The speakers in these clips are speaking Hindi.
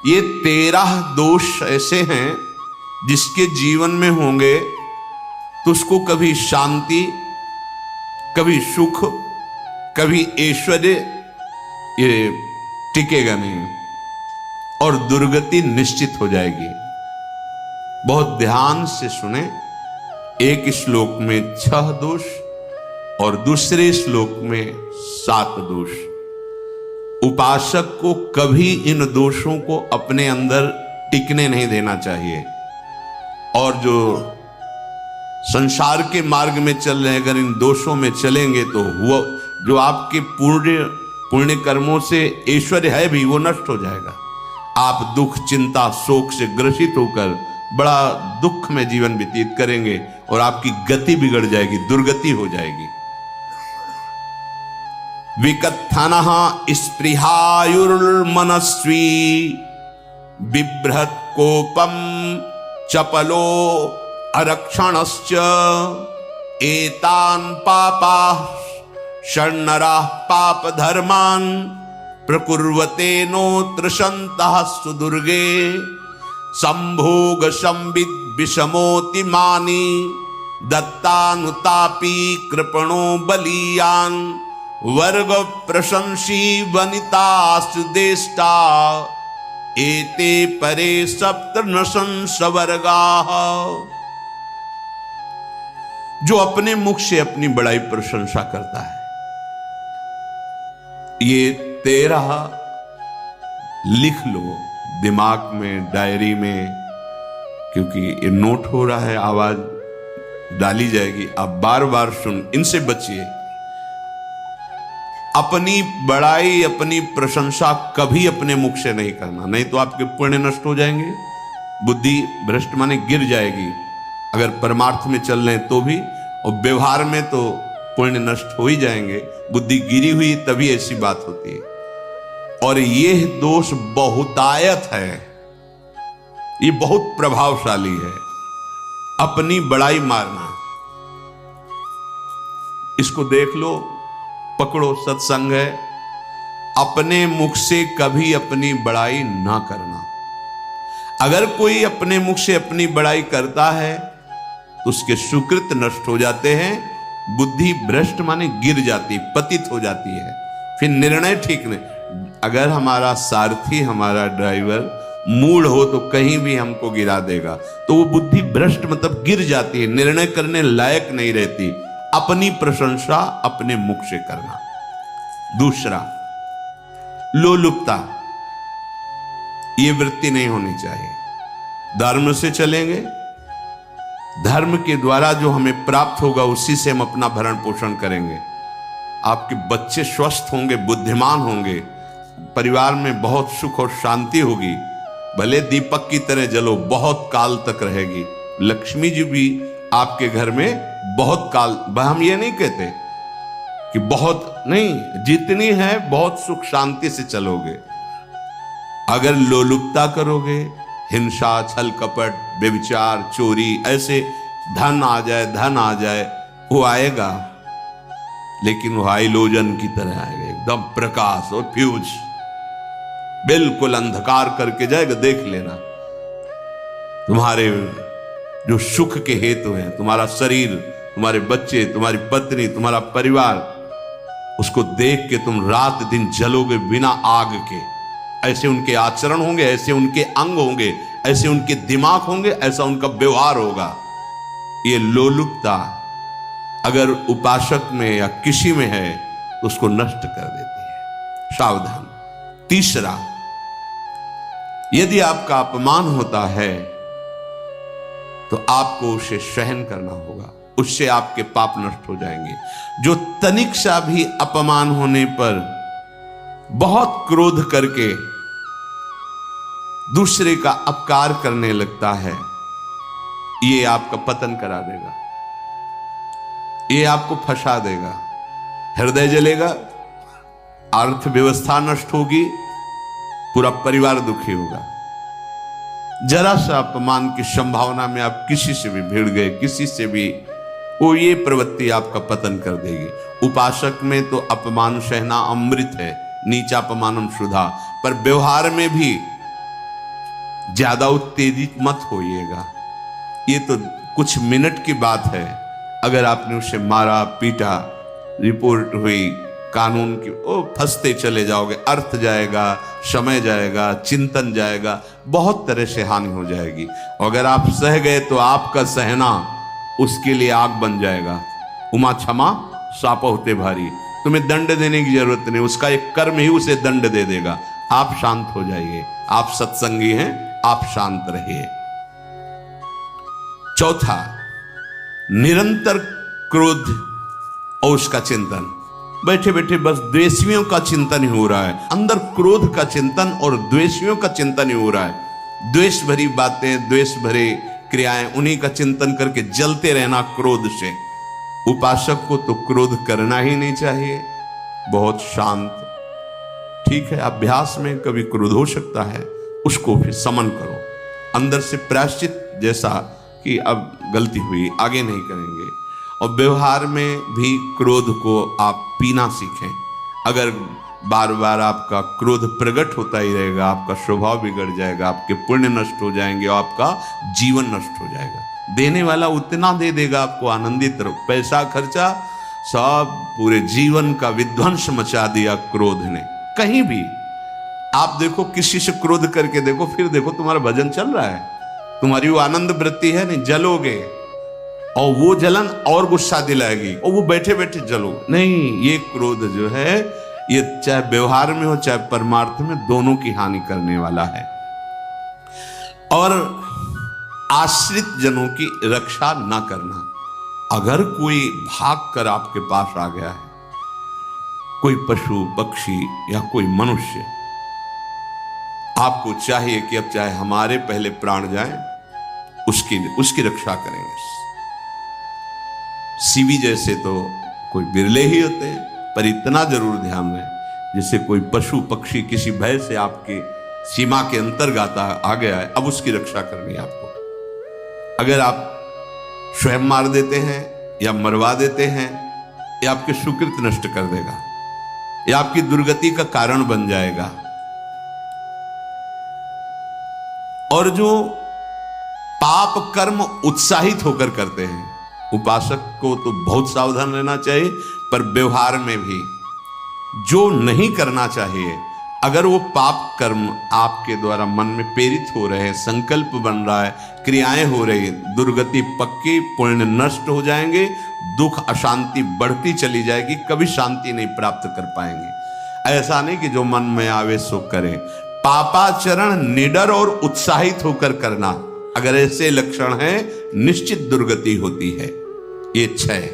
ये 13 दोष ऐसे हैं जिसके जीवन में होंगे तो उसको कभी शांति, कभी सुख, कभी ऐश्वर्य ये टिकेगा नहीं और दुर्गति निश्चित हो जाएगी। बहुत ध्यान से सुने। एक श्लोक में 6 दोष और दूसरे श्लोक में 7 दोष। उपासक को कभी इन दोषों को अपने अंदर टिकने नहीं देना चाहिए। और जो संसार के मार्ग में चल रहे हैं, अगर इन दोषों में चलेंगे तो वो जो आपके पुण्य कर्मों से ऐश्वर्य है भी वो नष्ट हो जाएगा। आप दुख, चिंता, शोक से ग्रसित होकर बड़ा दुख में जीवन व्यतीत करेंगे और आपकी गति बिगड़ जाएगी, दुर्गति हो जाएगी। विकत्थनः स्पृहायुर्मनस्वी बिभ्रत् कोपम चपलो अरक्षणश्च एतान् पापाः षण्णराः पाप धर्मान् प्रकुर्वते नोत्र सन्तः सुदुर्गे संभोग संविद विषमोति मानी दत्तानुतापी कृपणो बलीयान् वर्ग प्रशंसी वनिता सुदेष्टा एते परे सप्तनशंस वर्गाः। जो अपने मुख से अपनी बड़ाई प्रशंसा करता है, ये 13 लिख लो दिमाग में, डायरी में, क्योंकि ये नोट हो रहा है, आवाज डाली जाएगी, आप बार बार सुन, इनसे बचिए। अपनी बड़ाई, अपनी प्रशंसा कभी अपने मुख से नहीं करना, नहीं तो आपके पुण्य नष्ट हो जाएंगे, बुद्धि भ्रष्ट माने गिर जाएगी। अगर परमार्थ में चल रहे तो भी, और व्यवहार में तो पुण्य नष्ट हो ही जाएंगे। बुद्धि गिरी हुई तभी ऐसी बात होती है। और यह दोष बहुतायत है, ये बहुत प्रभावशाली है, अपनी बड़ाई मारना। इसको देख लो, पकड़ो, सत्संग है। अपने मुख से कभी अपनी बड़ाई ना करना। अगर कोई अपने मुख से अपनी बड़ाई करता है तो उसके सुकृत नष्ट हो जाते हैं, बुद्धि भ्रष्ट माने गिर जाती, पतित हो जाती है, फिर निर्णय ठीक नहीं। अगर हमारा सारथी, हमारा ड्राइवर मूढ़ हो तो कहीं भी हमको गिरा देगा, तो वो बुद्धि भ्रष्ट मतलब गिर जाती है, निर्णय करने लायक नहीं रहती। अपनी प्रशंसा अपने मुख से करना। दूसरा, लोलुपता, ये वृत्ति नहीं होनी चाहिए। धर्म से चलेंगे, धर्म के द्वारा जो हमें प्राप्त होगा उसी से हम अपना भरण पोषण करेंगे। आपके बच्चे स्वस्थ होंगे, बुद्धिमान होंगे, परिवार में बहुत सुख और शांति होगी। भले दीपक की तरह जलो, बहुत काल तक रहेगी। लक्ष्मी जी भी आपके घर में बहुत काल, हम ये नहीं कहते कि बहुत नहीं, जितनी है बहुत सुख शांति से चलोगे। अगर लोलुपता करोगे, हिंसा, छल कपट, व्यभिचार, चोरी, ऐसे धन आ जाए, वो आएगा, लेकिन वो हाइलोजन की तरह आएगा, एकदम प्रकाश और फ्यूज, बिल्कुल अंधकार करके जाएगा। देख लेना, तुम्हारे जो सुख के हेतु हैं, तुम्हारा शरीर, तुम्हारे बच्चे, तुम्हारी पत्नी, तुम्हारा परिवार, उसको देख के तुम रात दिन जलोगे बिना आग के। ऐसे उनके आचरण होंगे, ऐसे उनके अंग होंगे, ऐसे उनके दिमाग होंगे, ऐसा उनका व्यवहार होगा। ये लोलुपता अगर उपासक में या किसी में है तो उसको नष्ट कर देती है। सावधान। तीसरा, यदि आपका अपमान होता है तो आपको उसे सहन करना होगा, उससे आपके पाप नष्ट हो जाएंगे। जो तनिक सा भी अपमान होने पर बहुत क्रोध करके दूसरे का अपकार करने लगता है, ये आपका पतन करा देगा, ये आपको फंसा देगा, हृदय जलेगा, अर्थव्यवस्था नष्ट होगी, पूरा परिवार दुखी होगा। जरा सा अपमान की संभावना में आप किसी से भी भिड़ गए, किसी से भी, वो ये प्रवृत्ति आपका पतन कर देगी। उपासक में तो अपमान सहना अमृत है, नीचा अपमानम सुधा, पर व्यवहार में भी ज्यादा उत्तेजित मत होइएगा। ये तो कुछ मिनट की बात है, अगर आपने उसे मारा पीटा, रिपोर्ट हुई कानून की, ओ फंसते चले जाओगे, अर्थ जाएगा, समय जाएगा, चिंतन जाएगा, बहुत तरह से हानि हो जाएगी। अगर आप सह गए तो आपका सहना उसके लिए आग बन जाएगा। उमा क्षमा साप होते भारी, तुम्हें दंड देने की जरूरत नहीं, उसका एक कर्म ही उसे दंड दे देगा। आप शांत हो जाइए, आप सत्संगी हैं, आप शांत रहिए। चौथा, निरंतर क्रोध और उसका चिंतन। बैठे बैठे बस द्वेषियों का चिंतन ही हो रहा है, अंदर क्रोध का चिंतन और द्वेषियों का चिंतन ही हो रहा है। द्वेष भरी बातें, द्वेष भरे क्रियाएं, उन्हीं का चिंतन करके जलते रहना क्रोध से। उपासक को तो क्रोध करना ही नहीं चाहिए, बहुत शांत। ठीक है, अभ्यास में कभी क्रोध हो सकता है, उसको फिर समन करो, अंदर से प्रायश्चित, जैसा कि अब गलती हुई, आगे नहीं करेंगे। और व्यवहार में भी क्रोध को आप पीना सीखें। अगर बार बार आपका क्रोध प्रकट होता ही रहेगा, आपका स्वभाव बिगड़ जाएगा, आपके पुण्य नष्ट हो जाएंगे और आपका जीवन नष्ट हो जाएगा। देने वाला उतना दे देगा, आपको आनंदित रहो। पैसा खर्चा, सब पूरे जीवन का विध्वंस मचा दिया क्रोध ने। कहीं भी आप देखो, किसी से क्रोध करके देखो, फिर देखो तुम्हारा भजन चल रहा है, तुम्हारी वो आनंद वृत्ति है नहीं, जलोगे और वो जलन और गुस्सा दिलाएगी और वो बैठे बैठे जलो नहीं। ये क्रोध जो है, ये चाहे व्यवहार में हो चाहे परमार्थ में, दोनों की हानि करने वाला है। और आश्रित जनों की रक्षा ना करना। अगर कोई भाग कर आपके पास आ गया है, कोई पशु पक्षी या कोई मनुष्य, आपको चाहिए कि अब चाहे हमारे पहले प्राण जाएं, उसकी रक्षा करेंगे। सीवी जैसे तो कोई बिरले ही होते हैं, पर इतना जरूर ध्यान रहे, जैसे कोई पशु पक्षी किसी भय से आपके सीमा के अंतर्गत आ गया है, अब उसकी रक्षा करनी है आपको। अगर आप स्वयं मार देते हैं या मरवा देते हैं, या आपके सुकृत नष्ट कर देगा, या आपकी दुर्गति का कारण बन जाएगा। और जो पाप कर्म उत्साहित होकर करते हैं, उपासक को तो बहुत सावधान रहना चाहिए, पर व्यवहार में भी जो नहीं करना चाहिए, अगर वो पाप कर्म आपके द्वारा मन में प्रेरित हो रहे हैं, संकल्प बन रहा है, क्रियाएं हो रही है, दुर्गति पक्की, पुण्य नष्ट हो जाएंगे, दुख अशांति बढ़ती चली जाएगी, कभी शांति नहीं प्राप्त कर पाएंगे। ऐसा नहीं कि जो मन में आवे सो करे। पापाचरण निडर और उत्साहित होकर करना, अगर ऐसे लक्षण हैं, निश्चित दुर्गति होती है। ये 6,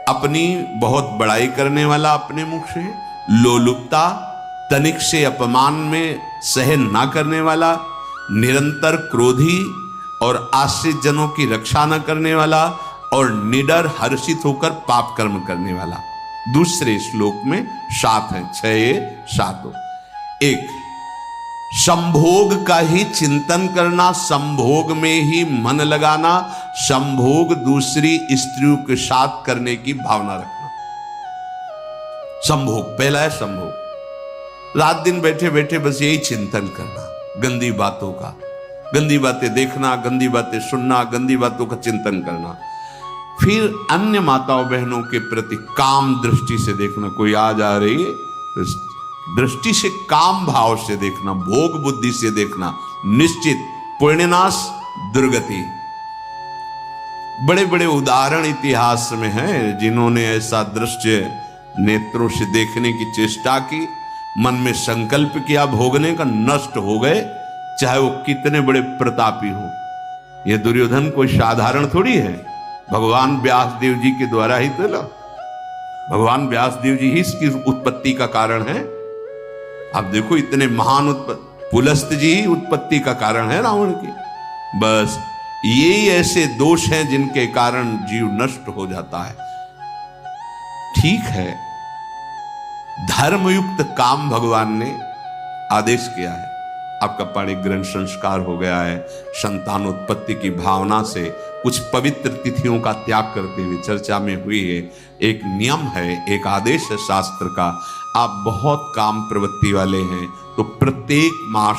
अपनी बहुत बड़ाई करने वाला अपने मुख से, लोलुपता, तनिक से अपमान में सहन ना करने वाला, निरंतर क्रोधी और आश्रित जनों की रक्षा न करने वाला, और निडर हर्षित होकर पाप कर्म करने वाला। दूसरे श्लोक में 7 है, 6 ये 7। 1, संभोग का ही चिंतन करना, संभोग में ही मन लगाना, संभोग दूसरी स्त्रियों के साथ करने की भावना रखना। संभोग पहला है, संभोग। रात दिन बैठे बैठे बस यही चिंतन करना, गंदी बातों का, गंदी बातें देखना, गंदी बातें सुनना, गंदी बातों का चिंतन करना। फिर अन्य माताओं बहनों के प्रति काम दृष्टि से देखना, कोई आ जा रही है तो दृष्टि से, काम भाव से देखना, भोग बुद्धि से देखना, निश्चित पुण्यनाश, दुर्गति। बड़े बड़े उदाहरण इतिहास में हैं, जिन्होंने ऐसा दृश्य नेत्रों से देखने की चेष्टा की, मन में संकल्प किया भोगने का, नष्ट हो गए, चाहे वो कितने बड़े प्रतापी हो। ये दुर्योधन कोई साधारण थोड़ी है, भगवान व्यासदेव जी के द्वारा ही तो ला, भगवान व्यासदेव जी ही इसकी उत्पत्ति का कारण है। आप देखो, इतने महान पुलस्त जी ही उत्पत्ति का कारण है रावण की। बस यही ऐसे दोष हैं जिनके कारण जीव नष्ट हो जाता है। ठीक है, धर्मयुक्त काम भगवान ने आदेश किया है, आपका पाणिक ग्रंथ संस्कार हो गया है, संतानोत्पत्ति की भावना से कुछ पवित्र तिथियों का त्याग करते हुए चर्चा में हुई है। एक नियम है, एक आदेश है शास्त्र का, आप बहुत काम प्रवृत्ति वाले हैं तो प्रत्येक मास